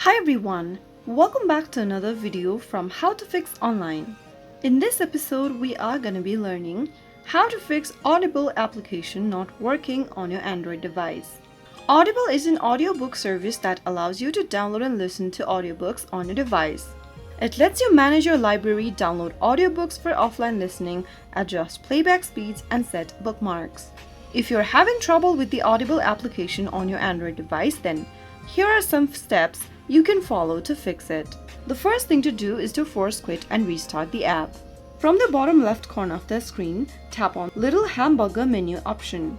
Hi everyone, welcome back to another video from How to Fix Online. In this episode, we are going to be learning how to fix Audible application not working on your Android device. Audible is an audiobook service that allows you to download and listen to audiobooks on your device. It lets you manage your library, download audiobooks for offline listening, adjust playback speeds, and set bookmarks. If you're having trouble with the Audible application on your Android device, then here are some steps you can follow to fix it. The first thing to do is to force quit and restart the app. From the bottom left corner of the screen, tap on little hamburger menu option.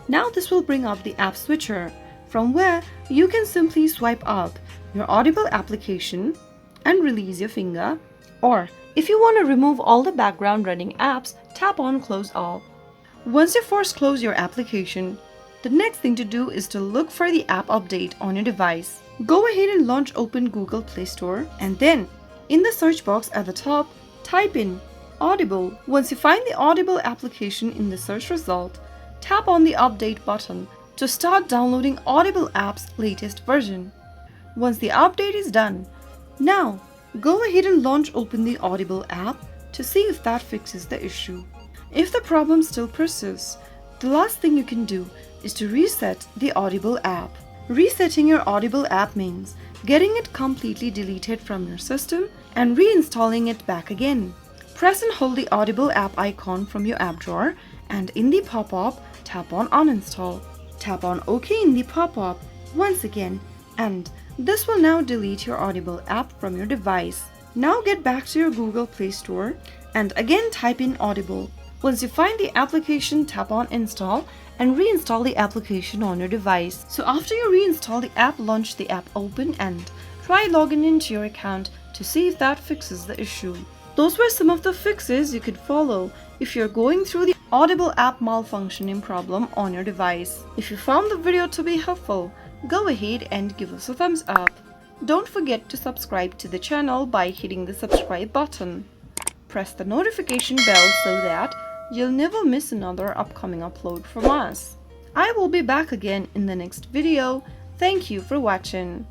Now this will bring up the app switcher, from where you can simply swipe up your Audible application and release your finger, or if you want to remove all the background running apps, tap on close all. Once you force close your application, the next thing to do is to look for the app update on your device. Go ahead and launch open Google Play Store, and then in the search box at the top, type in Audible. Once you find the Audible application in the search result, tap on the update button to start downloading Audible app's latest version. Once the update is done, now go ahead and launch open the Audible app to see if that fixes the issue. If the problem still persists, the last thing you can do is to reset the Audible app. Resetting your Audible app means getting it completely deleted from your system and reinstalling it back again. Press and hold the Audible app icon from your app drawer, and in the pop-up, tap on uninstall. Tap on OK in the pop-up once again, and this will now delete your Audible app from your device. Now get back to your Google Play Store and again type in Audible. Once you find the application, tap on install and reinstall the application on your device. So after you reinstall the app, launch the app open and try logging into your account to see if that fixes the issue. Those were some of the fixes you could follow if you're going through the Audible app malfunctioning problem on your device. If you found the video to be helpful, go ahead and give us a thumbs up. Don't forget to subscribe to the channel by hitting the subscribe button. Press the notification bell so that you'll never miss another upcoming upload from us. I will be back again in the next video. Thank you for watching.